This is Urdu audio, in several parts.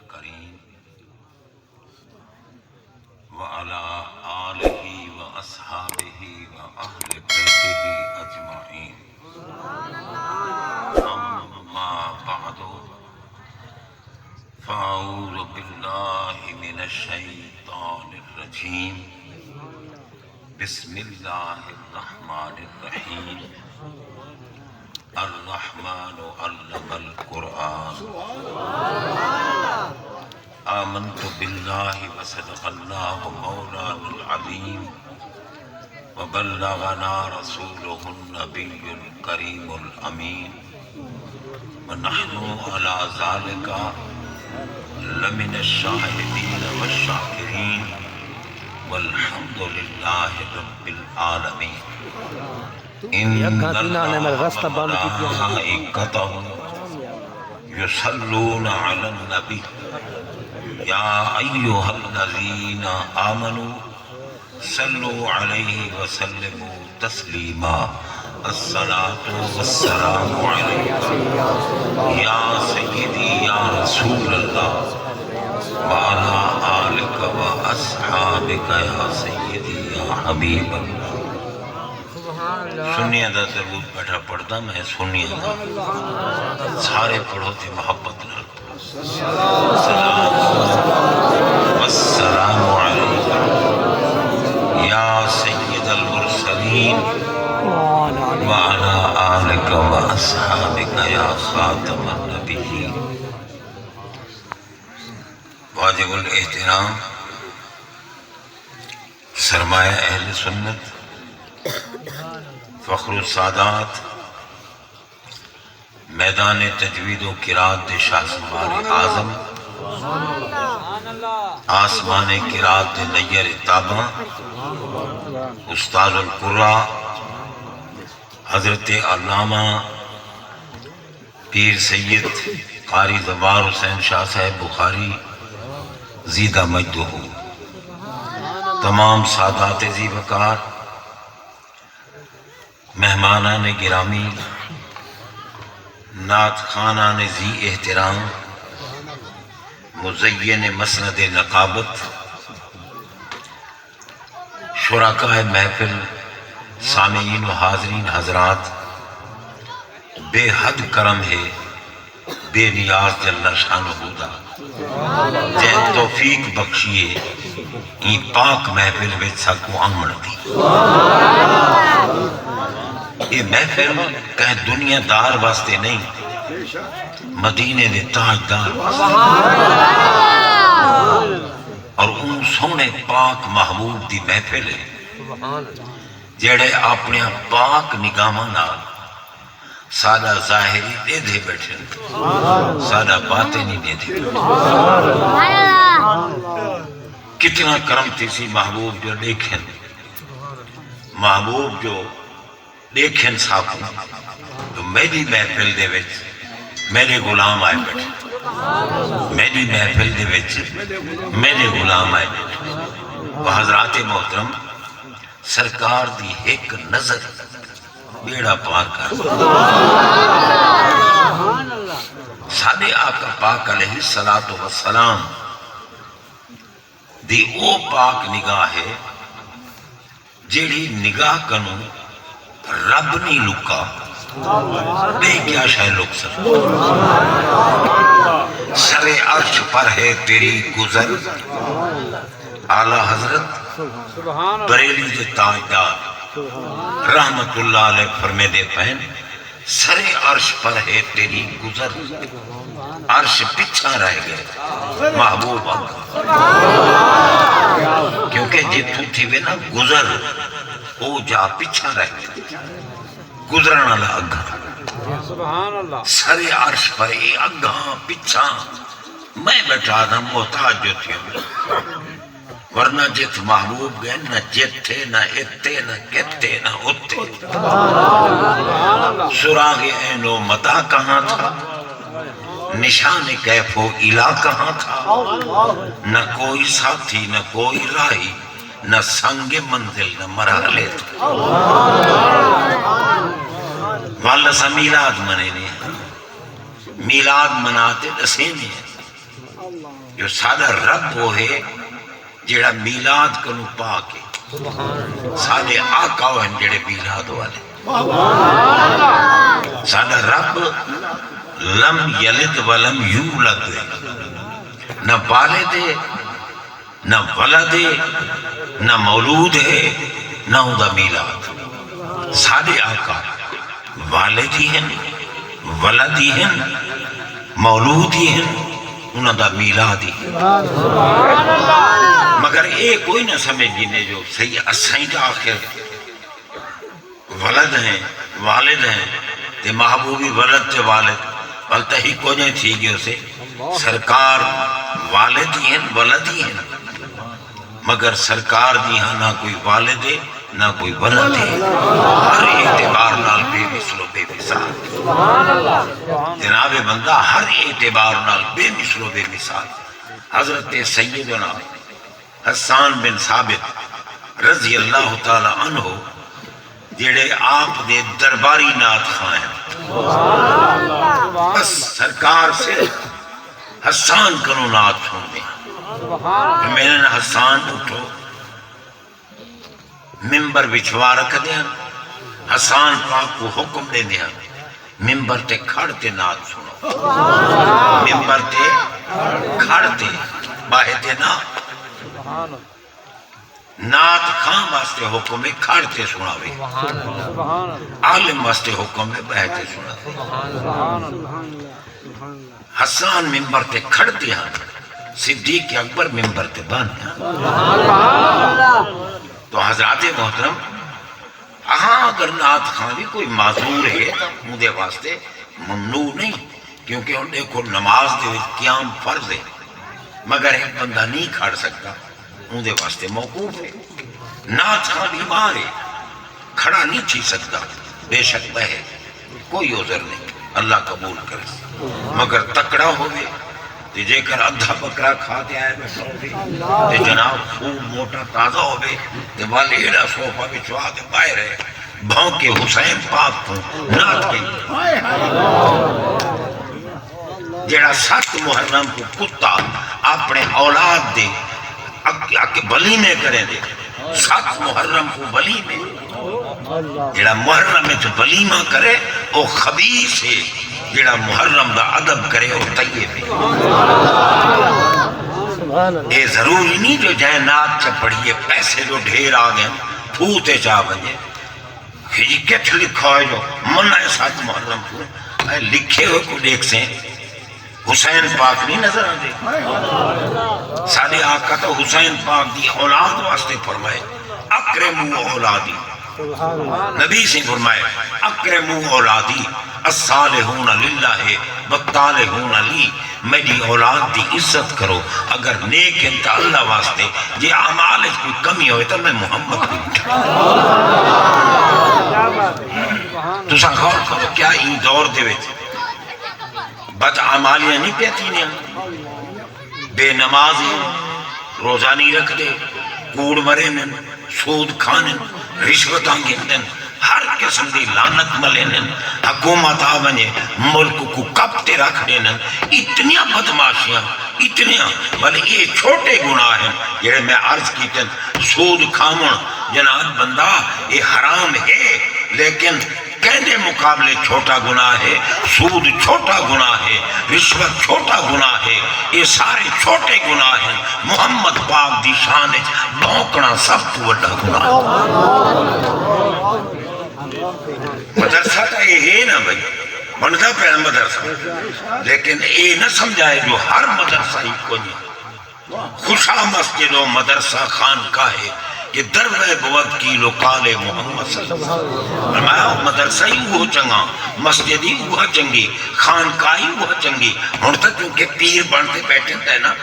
الكريم وعلى آله وأصحابه وأهل بيته أجمعين أما بعد فأعوذ بالله من الشيطان الرجيم بسم الله الرحمن الرحيم الرحمن علم القرآن آمنت بالله وصدق الله مولانا العظيم وبلغنا رسوله النبي الكريم الأمين ونحن على ذلك لمن الشاهدين والشاكرين والحمد لله رب العالمين إن الله وملائكته يصلون على النبي يا أيها الذين آمنوا صلوا عليه وسلموا تسليما الصلاة والسلام عليك يا سيدي يا رسول الله وعلى آلك وأصحابك يا سيدي يا حبيب الله سنیہ دا درود بیٹھا پڑھتا میں سنیہ دا سارے پڑھو تھی محبت نال والسلام علیکم یا سید المرسلین وعلى آلك وأصحابك يا خاتم النبيين واجب الاحترام سرمایہ اہل سنت فخر السادات میدان تجوید و قرات دے شاہ سوار اعظم آسمان قرات دے نیر تابہ استاد القرآن حضرت علامہ پیر سید قاری زبار حسین شاہ صاحب بخاری زیدہ مجدہ تمام سادات زی وقار مہمانان گرامی نعت خوانان زی احترام مزین مسند نقابت شرکاء محفل سامعین و حاضرین حضرات بے حد کرم ہے بے نیاز جل شانہ دا جے توفیق بخشیے این پاک محفل وچ سکو آمن دی یہ محفل کہیں دنیا دار واسطے نہیں مدینے دے تاجدار واسطے اور ان سونے پاک محبوب دی محفل ہے جڑے اپنے پاک نگاہاں نال سادہ ظاہری دے دے بیٹھے سادہ باتیں نہیں دے دے کتنا کرم تیسی محبوب جو دیکھیں محبوب جو دیکھیں ساکھوں تو میری محفل دے وچ میرے غلام آئے بیٹھے میری محفل دے وچ میرے غلام آئے بیٹھے وہ حضرات محترم سرکار دی ایک نظر بیڑا پار کر سادے آقا پاک علیہ السلام دی او پاک نگاہ ہے جیڑی نگاہ کنوں رب نہیں لکا بے کیا شاہ لک سر سر عرش پر ہے تیری گزر اعلیٰ حضرت بریلی دے تاجدار رحمت اللہ علیہ فرمے دے پہن سر عرش پر ہے تیری گزر عرش پچھا رہ گئے محبوب آگا کیونکہ جتو تھی وے نا گزر او جا پچھا رہ گئے گزرنا لگا سر عرش پر ای اگا پچھا میں بیٹھا تھا محتاج جو تھی ورنہ جت محبوب گئے نہ جتے نہ اتے نہ کتے نہ اتے سراغ عین و متا کہاں تھا نشان کیف و الہ کہاں تھا نہ کوئی ساتھی نہ کوئی راہی نہ سنگ منزل نہ مرحلے تھا والا سا میلاد منے نے میلاد مناتے دسینے جو سادہ رب وہ ہے جڑا میلاد کو پا کے سادے آقا ہیں جڑے میلاد والے سادہ رب لم یلد ولم یولد نہ والد ہے نہ ولد ہے نہ مولود ہے نہ ادا میلاد سادے آقا والد ہی ہیں ولد ہی ہیں مولود ہی ہیں انہوں دا میلاد ہی مگر ایک کوئی نہ سمجھ گینے جو صحیح اسائیں کا آخر ولد ہیں والد ہیں تے محبوبی ولد تے والد بلتا ہی کو جائیں تھی گئے اسے سرکار والد ہی ہیں ولد ہی ہیں مگر سرکار دی ہاں نہ کوئی والد ہے نہ کوئی ولد ہے ہر اعتبار نال بے مثل و بے مثال جناب بندہ ہر اعتبار نال بے مثل و بے مثال حضرت سیدنا حسان بن ثابت رضی اللہ تعالی عنہ جڑے آپ دے درباری نات خواہ ہیں بس سرکار سے حسان کنو نات سن دیں میں نے حسان اٹھو ممبر بچھوا رکھ دیا حسان پاک کو حکم دے دیا ممبر تے کھڑتے نات سنو ممبر تے کھڑتے باہتے نات خان واسطے حکم ہے کھڑتے سناوے عالم واسطے حکم ہے بہتے سناوے حسان ممبر تے کھڑتے ہیں صدیق اکبر ممبر تے باندھے تو حضرات محترم ہاں اگر نات خان بھی کوئی معذور ہے تو مودے واسطے ممنوع نہیں کیونکہ ان دیکھو نماز دے قیام فرض ہے مگر ایک بندہ نہیں کھڑ سکتا مودے واسطے موقوف ہے نات خان بھی ماں ہے کھڑا نہیں چھی سکتا بے شک بہ ہے کوئی عذر نہیں اللہ قبول کرے مگر تکڑا ہوئے تے جے کر ادھا بکرا کھاتے آئے بیٹھا ہوئے تے جناب خوب موٹا تازہ ہوئے تے والے ایڈا صوفہ بچوا دے باہر ہے بھونکے حسین پاک کو نات کے جیڑا 7 محرم کو کتا اپنے اولاد دے بلی میں کریں دے 7 محرم کو بلی میں جیڑا محرم میں تو بلیمہ کرے وہ خبیث ہے جیڑا محرم دا ادب کرے وہ طیب ہے یہ ضروری نہیں جو جائے نات چا پڑھئے پیسے جو ڈھیر آگئے پھوتے چاہ بنجے کچھ لکھا ہے جو منع 7 محرم کو لکھے ہوئے کو دیکھ سے حسین پاک نہیں نظر آدھے سادے آقا تو حسین پاک دی اولاد واسطے فرمائے اکرمو اولادی نبی سے فرمائے اکرمو اولادی الصالحون للہ والطالحون لی میری اولاد دی عزت کرو اگر نیک انتا اللہ واسطے جے اعمال کوئی کمی ہوئے تو میں محمد کو اٹھا تو سا غور کرو کیا این دور دے ویچے بد عمالیاں نہیں پیتی نہیں بے نمازی روزہ نہیں رکھ دے کوڑ مرے نن سود کھانن رشوتاں گندن ہر قسم دی لعنت ملینن حکومت آونے ملک کو کپتے رکھ دینن اتنیا بدماشیاں اتنیا بلے یہ چھوٹے گناہ ہیں یہ میں عرض کیتن سود کھامن جناب بندہ یہ حرام ہے لیکن کہنے مقابلے چھوٹا گناہ ہے سود چھوٹا گناہ ہے رشوت چھوٹا گناہ ہے یہ سارے چھوٹے گناہ ہیں محمد پاک دی شان ہے بھونکنا سب تو بڑا گناہ مدرسہ تا یہ ہے نا بھائی بنتا پہلا مدرسہ لیکن یہ نہ سمجھائے جو ہر مدرسہ ہی کو نہیں خوشا مسجد و مدرسہ خان کا ہے کہ دروے بود کی لقال محمد صلی اللہ علیہ وسلم فرمایا مدرسہ ہی وہ چنگا مسجد ہی وہ چنگی خانقاہی وہ چنگی ہن تک کیونکہ پیر بنتے بیٹھے تھے نا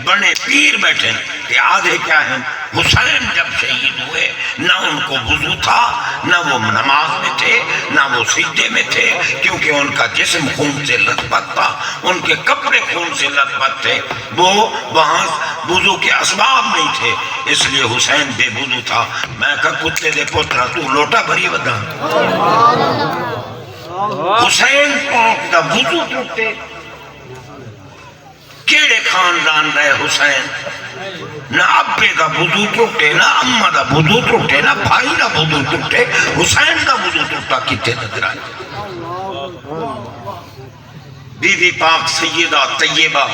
بڑے پیر بیٹھے کہ آدھے کیا ہیں حسین جب شہید ہوئے نہ ان کو وضو تھا نہ وہ نماز میں تھے نہ وہ سجدے میں تھے کیونکہ ان کا جسم خون سے لطبت تھا ان کے کپڑے خون سے لطبت تھے وہ وہاں وضو کے اسباب نہیں تھے اس لیے حسین بے وضو تھا میں کہا کتے دے پوترا تو لوٹا بھری ودا حسین پاک دا وضو ٹوٹے خاندان رہے حسین نہ ابے دا وضو ٹوٹے نہ اما دا وضو ٹوٹے نہ بھائی دا وضو ٹوٹے حسین دا وضو ٹوٹا کتے نظر آئے بی بی پاک سیدہ طیبہ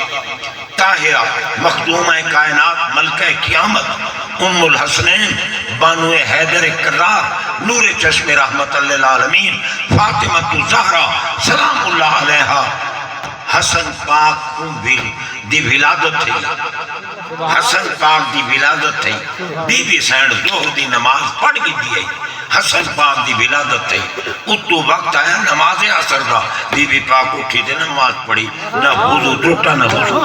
طاہرہ مخدومہ کائنات ملکہ قیامت ام الحسنین بانو حیدر کرار نور چشم رحمت للعالمین فاطمہ زہرا سلام اللہ علیہا حسن پاک دی ولادت تھی حسن پاک دی ولادت تھی بی بی سینڈ ظہر دی نماز پڑھ گئی دی حسن پاک دی ولادت تھی اتو وقت آیا نماز عصر دا بی بی پاک اٹھی دے نماز پڑھی نہ وضو ٹوٹا نہ وضو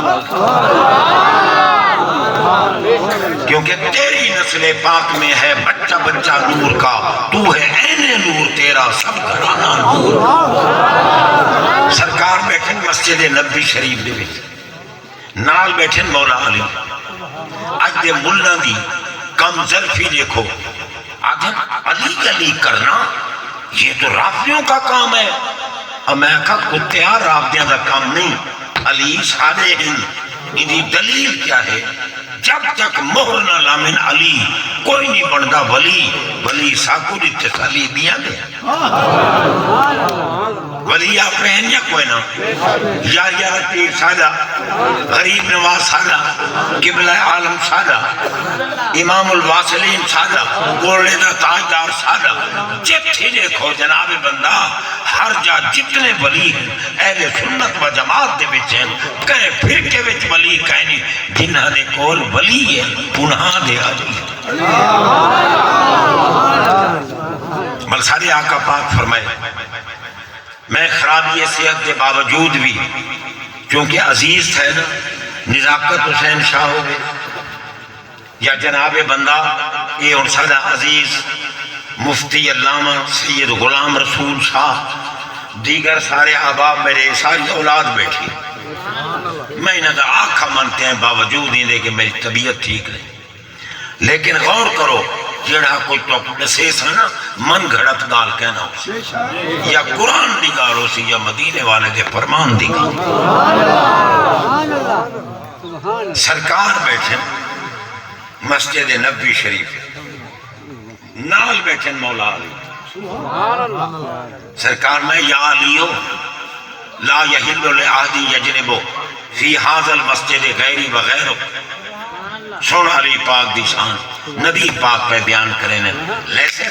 کیونکہ تیری نسل پاک میں ہے بچہ بچہ نور کا تو ہے عین نور تیرا سب گھرانا نور سرکار بیٹھن مسجد نبی شریف دے وچ نال بیٹھن مولا علی اج دے ملہ دی کم ظرفی دیکھو آدھم علی علی کرنا یہ تو رافضیوں کا کام ہے اب میں کہا کتیا رافضیوں کا کام نہیں علی سارے انہی دلیل کیا ہے جب تک مہر نہ لامن علی کوئی نہیں بندہ ولی ساکو دیتے علی دیا دے ولی آپ رہن یا کوئی نہ یا رتیب سادہ غریب نواز سادہ قبلہ عالم سادہ امام الواصلین سادہ گولے دا تاجدار سادہ جتھے دیکھو جناب بندہ ہر جا جتنے ولی ہیں اہل سنت و جماعت دے بچ ہیں کہے پھر کے بچ ولی کہیں نہیں جنہاں دے کول ولی ہے انہاں دے آجی ملساری آقا پاک فرمائے میں خرابی صحت کے باوجود بھی چونکہ عزیز تھے نا نزاکت حسین شاہ ہو گئے یا جناب بندہ یہ ان سادہ عزیز مفتی علامہ سید غلام رسول شاہ دیگر سارے احباب میرے ساری اولاد بیٹھی میں انہاں دا آنکھا منتے ہیں باوجود ہی دے کہ میری طبیعت ٹھیک نہیں لیکن غور کرو جڑا کوئی تو نسے سا نا من گھڑت گال کہنا ہو یا قرآن دی گال ہو سی یا مدینے والے دے فرمان دی گال سرکار بیٹھے مسجد نبی شریف نال بیٹھے مولا علی سرکار میں یا علیو لا یحل لعہدی یجنبو فی حاضر المسجد غیری وغیرہ سن علی پاک دی شان نبی پاک پہ بیان کریں لیسے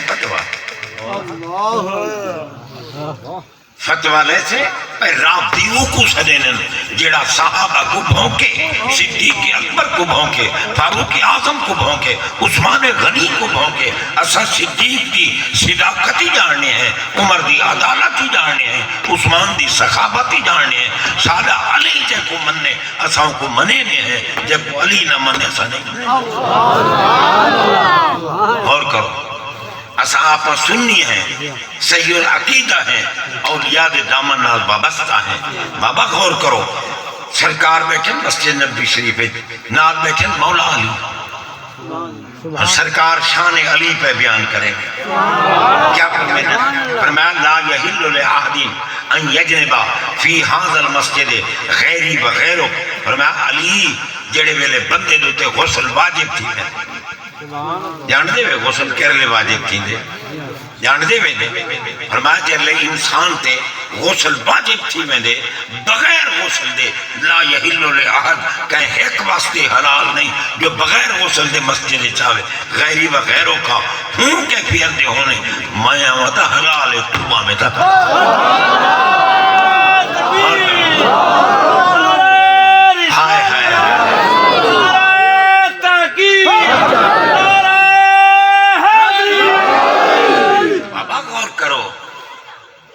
فتوہ لیسے رابطیوں کو سدینن جڑا صحابہ کو بھونکے صدیق اکبر کو بھونکے فاروق اعظم کو بھونکے عثمان غنی کو بھونکے اسا صدیق دی صداقت ہی جاننے ہیں عمر دی عدالت ہی جاننے ہیں عثمان دی سخاوت ہی جاننے ہیں سادہ علی جے کو مننے اساں کو مننے ہیں جب علی نہ مننے اسا نہیں اور کرو اسا آپا سنی ہیں صحیح العقیدہ ہیں اولیاء دامن نال وابستہ ہیں بابا غور کرو سرکار بیٹھے مسجد نبی شریف نال بیٹھے مولا علی سرکار شان علی پہ بیان کریں کیا فرمایا لا یحل لعہد ان یجنبا فی حاضر المسجد غیری وغیرہ فرمایا علی جڑے ویلے بندے دوتے غسل واجب تھی ہے جان دے وے غسل کرلے واجب تھی دے جان دے وے فرمایا جرلے انسان تے غسل واجب تھی میں دے بغیر غسل دے لا یحل لعہد کہیں ایک واسطے حلال نہیں جو بغیر غسل دے مسجد چاہے غیری وغیروں کا ہوں کیفیت دے ہونے میں آمدہ حلال ہے تو آمدہ ہائے ہائے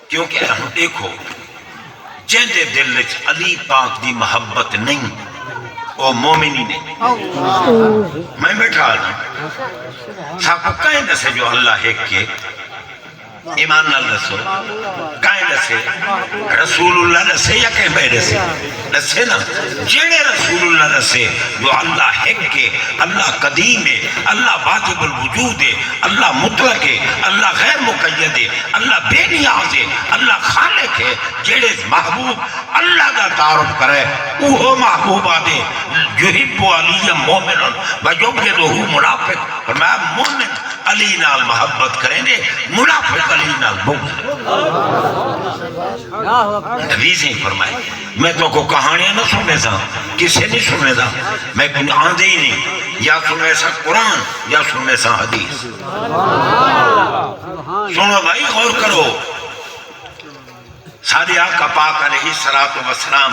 کیونکہ ہم دیکھو جہندے دل علی پاک دی محبت نہیں وہ مومنی نہیں میں بیٹھا آدھا ساکو کہیں دسے جو اللہ ایک کے ایمان نال دسو کائیں دسے رسول اللہ دسے یا کہیں بے دسے دسے نا جیڑے رسول اللہ دسے جو اللہ حق ہے اللہ قدیم ہے اللہ واجب الوجود ہے اللہ مطلق ہے اللہ غیر مقید ہے اللہ بے نیاز ہے اللہ خالق ہے جیڑے محبوب اللہ دا تعارف کرے وہ محبوب آدے یحب علی مومن ویبغضہ منافق فرمایا مومن علی نال محبت کریں گے منافق علی نال بغض نبی سے فرمائے میں تو کو کہانیاں نہ سننے تھا کسے نہیں سننے تھا میں کوئی آندھے ہی نہیں یا سننے سا قرآن یا سننے سا حدیث سنو بھائی غور کرو سادی آقا پاک علیہ السلام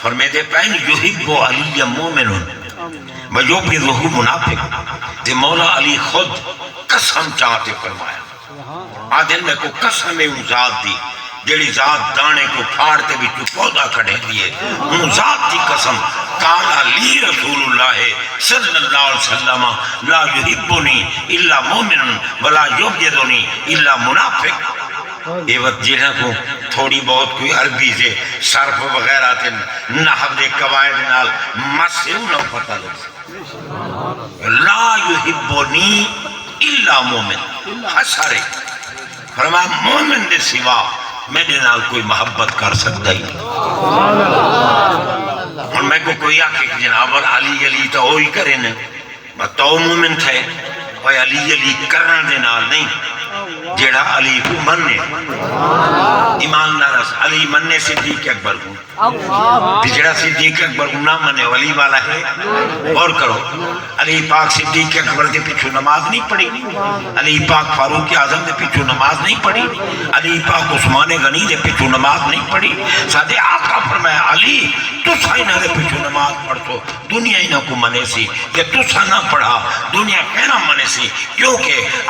فرمے دے پہن یحب علی مومن ویبغضہ منافق دے مولا علی خود قسم چاہتے فرمایا آدھن میں کو قسم ذات دی جڑی ذات دانے کو پھاڑتے بھی تو پودا کھڑے دیئے ان ذات دی قسم قالا لی رسول اللہ صلی اللہ علیہ وسلم لا یحبنی الا مومن ولا یبغضنی الا منافق یہ وقت جنہ کو تھوڑی بہت کوئی عربی سے صرف وغیرہ تھے نحو دے قواعد نال مسئلہ نہ پتہ لگ لا یحبنی الا مومن حسرے فرمایا مومن دے سوا میرے نال کوئی محبت کر سکتا ہی اور میں کو کوئی آکے کہ جناب علی علی تو ہوئی کرے نا تو مومن تھے وہ علی علی کرن دے نال نہیں جیڑا علی کو مننے ایمان نارس علی مننے صدیق اکبر کو جیڑا صدیق اکبر کو نہ مننے ولی والا ہے اور کرو علی پاک صدیق اکبر دے پیچھو نماز نہیں پڑھی علی پاک فاروق اعظم دے پیچھو نماز نہیں پڑھی علی پاک عثمان غنی دے پیچھو نماز نہیں پڑھی سادے آقا فرمایا علی تو سائنہ دے پیچھو نماز پڑھو دنیا ہی نہ کو منے سی کہ تو سا نہ پڑھا دنیا کہنا منے سی کیونکہ